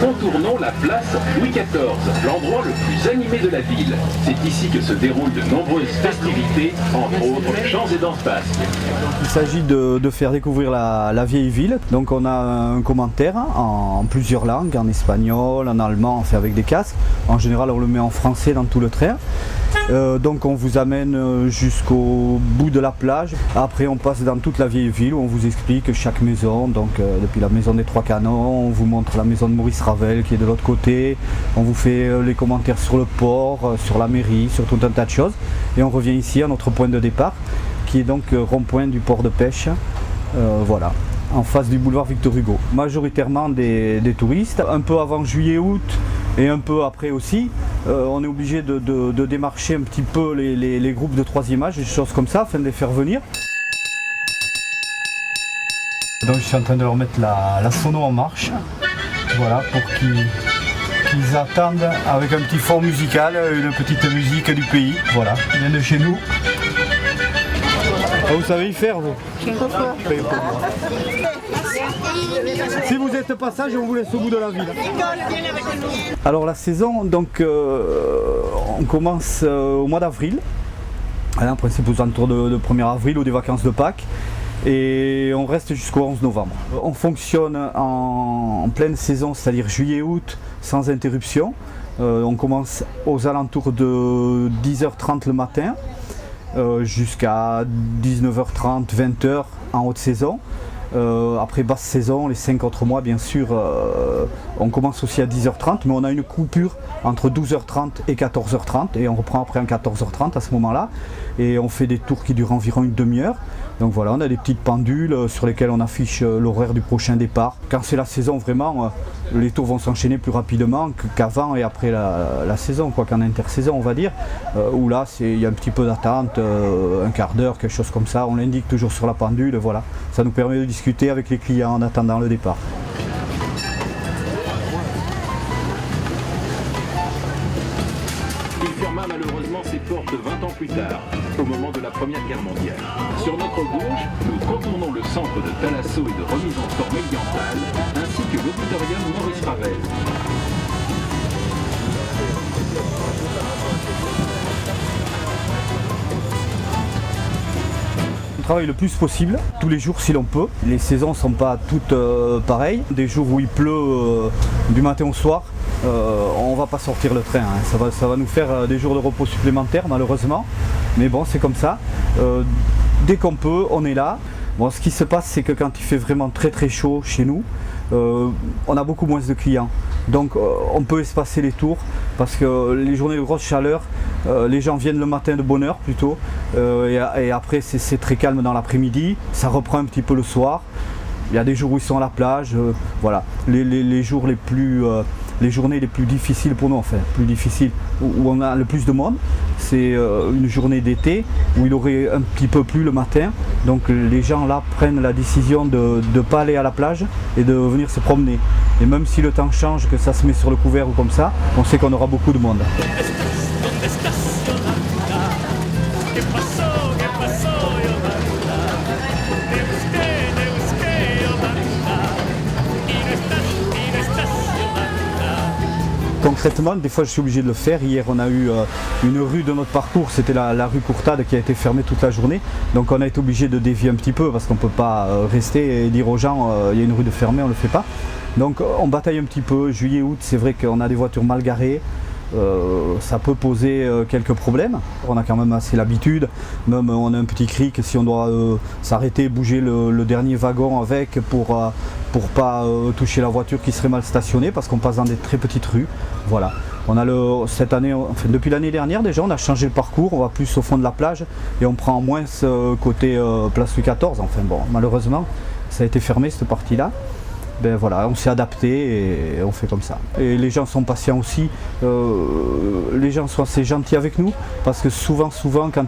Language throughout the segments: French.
Contournons la place Louis XIV, l'endroit le plus animé de la ville. C'est ici que se déroulent de nombreuses festivités, entre autres chants et danses basques. Il s'agit de faire découvrir la vieille ville. Donc on a un commentaire en plusieurs langues, en espagnol, en allemand, on fait avec des casques. En général on le met en français dans tout le train. Donc on vous amène jusqu'au bout de la plage. Après on passe dans toute la vieille ville où on vous explique chaque maison. Donc depuis la maison des Trois Canons, on vous montre la maison de Maurice Ravel qui est de l'autre côté. On vous fait les commentaires sur le port, sur la mairie, sur tout un tas de choses. Et on revient ici à notre point de départ qui est donc rond-point du port de pêche. Voilà, en face du boulevard Victor Hugo. Majoritairement des touristes. Un peu avant juillet-août et un peu après aussi, on est obligé de démarcher un petit peu les groupes de troisième âge, des choses comme ça, afin de les faire venir. Donc je suis en train de leur mettre la sono en marche, voilà, pour qu'ils attendent avec un petit fond musical, une petite musique du pays, voilà, ils viennent de chez nous. Ah, vous savez y faire, vous? Si vous êtes passage, on vous laisse au bout de la ville. Alors la saison, donc on commence au mois d'avril, en principe aux alentours de 1er avril ou des vacances de Pâques, et on reste jusqu'au 11 novembre. On fonctionne en pleine saison, c'est-à-dire juillet-août, sans interruption. On commence aux alentours de 10h30 le matin, jusqu'à 19h30, 20h en haute saison. Après basse saison, les 5 autres mois bien sûr, on commence aussi à 10h30, mais on a une coupure entre 12h30 et 14h30 et on reprend après en 14h30 à ce moment-là et on fait des tours qui durent environ une demi-heure. Donc voilà, on a des petites pendules sur lesquelles on affiche l'horaire du prochain départ. Quand c'est la saison vraiment, les tours vont s'enchaîner plus rapidement qu'avant et après la saison, quoi, qu'en intersaison on va dire, où là il y a un petit peu d'attente, un quart d'heure, quelque chose comme ça, on l'indique toujours sur la pendule, voilà. Ça nous permet de discuter avec les clients en attendant le départ. Il ferma malheureusement ses portes 20 ans plus tard, au moment de la Première Guerre mondiale. Sur notre gauche, nous contournons le centre de thalasso et de remise en forme orientale, ainsi que l'auditorium Maurice Ravel. On travaille le plus possible, tous les jours si l'on peut. Les saisons ne sont pas toutes pareilles. Des jours où il pleut du matin au soir, on ne va pas sortir le train. Hein. Ça va nous faire des jours de repos supplémentaires malheureusement. Mais bon, c'est comme ça. Dès qu'on peut, on est là. Bon, ce qui se passe, c'est que quand il fait vraiment très très chaud chez nous, on a beaucoup moins de clients. Donc on peut espacer les tours parce que les journées de grosse chaleur, les gens viennent le matin de bonne heure plutôt et après c'est très calme dans l'après-midi, ça reprend un petit peu le soir. Il y a des jours où ils sont à la plage, voilà. Les jours les journées les plus difficiles pour nous, enfin plus difficiles, où on a le plus de monde, c'est une journée d'été où il aurait un petit peu plu le matin. Donc les gens là prennent la décision de ne pas aller à la plage et de venir se promener. Et même si le temps change, que ça se met sur le couvert ou comme ça, on sait qu'on aura beaucoup de monde. Concrètement, des fois je suis obligé de le faire. Hier on a eu une rue de notre parcours, c'était la rue Courtade qui a été fermée toute la journée. Donc on a été obligé de dévier un petit peu parce qu'on ne peut pas rester et dire aux gens il y a une rue de fermée, on ne le fait pas. Donc on bataille un petit peu, juillet, août, c'est vrai qu'on a des voitures mal garées. Ça peut poser quelques problèmes. On a quand même assez l'habitude, même on a un petit cric si on doit s'arrêter, bouger le dernier wagon avec pour pas toucher la voiture qui serait mal stationnée parce qu'on passe dans des très petites rues. Voilà. On a cette année, enfin, depuis l'année dernière déjà, on a changé le parcours, on va plus au fond de la plage et on prend moins ce côté place Louis XIV. Enfin bon, malheureusement, ça a été fermé cette partie-là. Ben voilà, on s'est adapté et on fait comme ça. Et les gens sont patients aussi, les gens sont assez gentils avec nous parce que souvent quand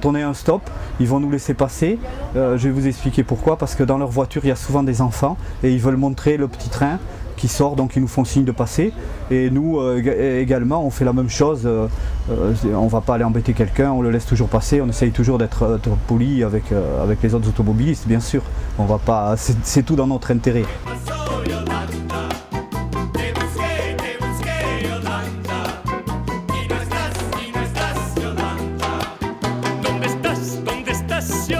on est à un stop, ils vont nous laisser passer. Je vais vous expliquer pourquoi, parce que dans leur voiture il y a souvent des enfants et ils veulent montrer le petit train qui sort, donc ils nous font signe de passer. Et nous également on fait la même chose, on ne va pas aller embêter quelqu'un, on le laisse toujours passer, on essaye toujours d'être poli avec les autres automobilistes bien sûr. On va pas, c'est tout dans notre intérêt. Nation.